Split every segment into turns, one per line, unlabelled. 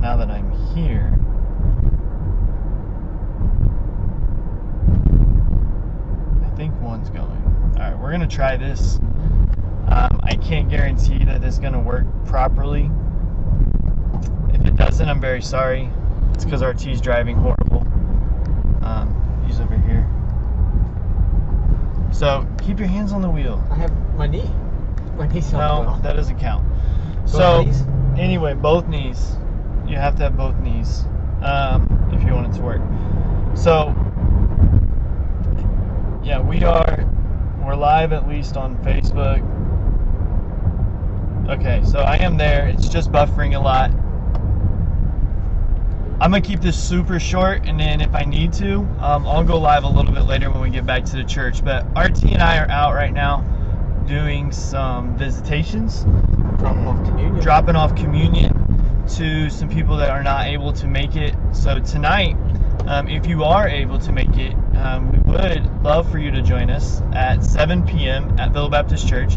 now that I'm here. I think one's going. Alright, we're going to try this. I can't guarantee that it's going to work properly. If it doesn't, I'm very sorry. It's because RT's driving horrible. He's over here. So, keep your hands on the wheel.
I have my knee. My knee's on the wheel.
No, that doesn't count.
Both knees?
Anyway, both knees. You have to have both knees if you want it to work. So, yeah, we're live at least on Facebook. Okay, so I am there. It's just buffering a lot. I'm going to keep this super short, and then if I need to, I'll go live a little bit later when we get back to the church. But RT and I are out right now doing some visitations. Dropping off communion to some people that are not able to make it. So tonight, if you are able to make it, we would love for you to join us at 7 p.m. at Villa Baptist Church.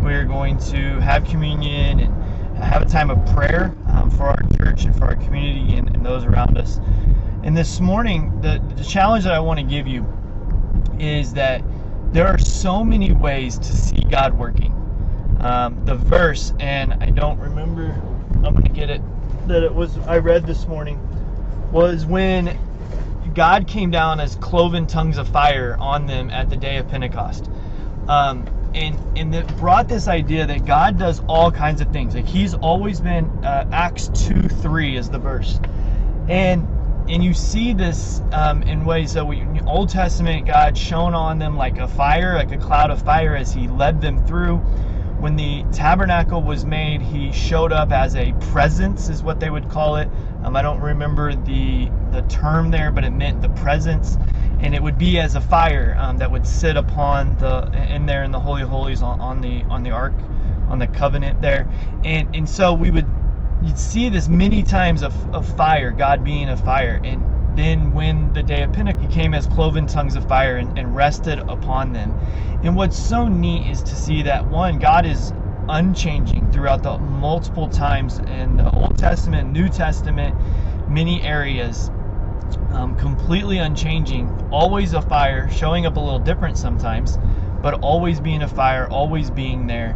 We're going to have communion and have a time of prayer for our church and for our community and those around us. And this morning, the challenge that I want to give you is that there are so many ways to see God working. The verse, and I don't remember, I'm going to get it, that it was, I read this morning, was when God came down as cloven tongues of fire on them at the day of Pentecost. And that brought this idea that God does all kinds of things. Like he's always been, Acts 2:3 is the verse. And you see this in ways that in the Old Testament, God shone on them like a fire, like a cloud of fire as he led them through. When the tabernacle was made, he showed up as a presence, is what they would call it. I don't remember the term there, but it meant the presence. And it would be as a fire that would sit upon in there in the Holy of Holies on the ark, on the covenant there. And so you'd see this many times of fire, God being a fire. And then when the day of Pentecost, he came as cloven tongues of fire and rested upon them. And what's so neat is to see that, one, God is unchanging throughout the multiple times in the Old Testament, New Testament, many areas, completely unchanging, always a fire, showing up a little different sometimes, but always being a fire, always being there.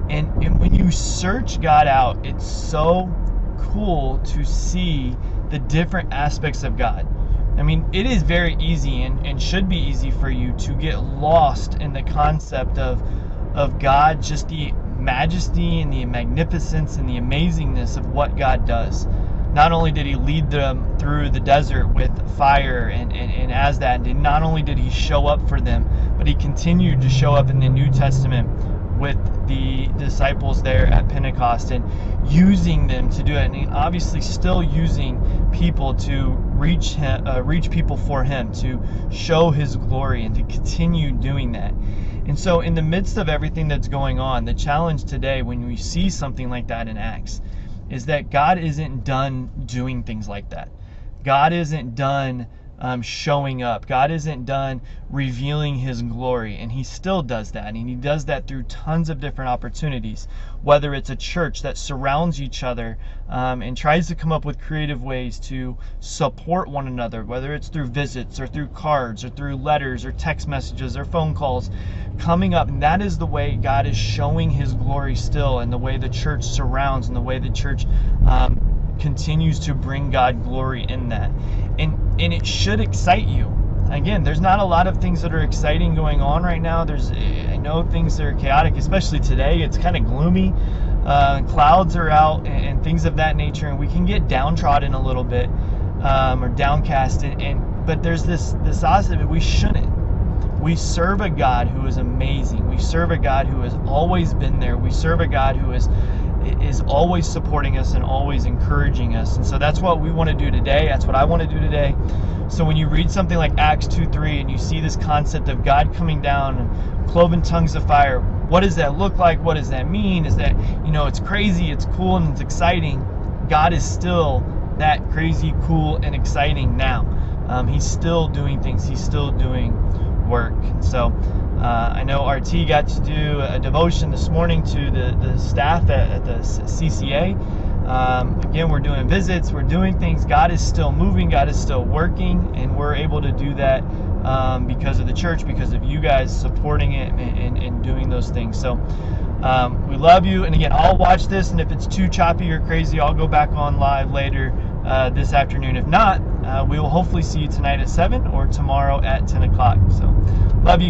And when you search God out, it's so cool to see the different aspects of God. I mean, it is very easy and should be easy for you to get lost in the concept of God, just the majesty and the magnificence and the amazingness of what God does. Not only did he lead them through the desert with fire and as that, and not only did he show up for them, but he continued to show up in the New Testament with the disciples there at Pentecost and using them to do it, and obviously still using people to reach people for him, to show his glory and to continue doing that. And so in the midst of everything that's going on, the challenge today when we see something like that in Acts is that God isn't done doing things like that. God isn't done showing up. God isn't done revealing his glory, and he still does that, and he does that through tons of different opportunities, whether it's a church that surrounds each other and tries to come up with creative ways to support one another, whether it's through visits or through cards or through letters or text messages or phone calls coming up. And that is the way God is showing his glory still, and the way the church surrounds and the way the church continues to bring God glory in that. And it should excite you. Again, there's not a lot of things that are exciting going on right now. I know things that are chaotic, especially today. It's kind of gloomy. Clouds are out and things of that nature, and we can get downtrodden a little bit or downcast. But there's this aspect that we shouldn't. We serve a God who is amazing. We serve a God who has always been there. We serve a God who is always supporting us and always encouraging us. And so that's what we want to do today. That's what I want to do today. So when you read something like Acts 2:3 and you see this concept of God coming down and cloven tongues of fire, what does that look like? What does that mean? Is that, it's crazy, it's cool, and it's exciting. God is still that crazy, cool, and exciting now. He's still doing things. He's still doing work. So I know RT got to do a devotion this morning to the staff at the CCA. Again, we're doing visits, we're doing things. God is still moving, God is still working, and we're able to do that because of the church, because of you guys supporting it and doing those things. So we love you. And again, I'll watch this, and if it's too choppy or crazy, I'll go back on live later this afternoon. If not, we will hopefully see you tonight at 7 or tomorrow at 10 o'clock. So love you.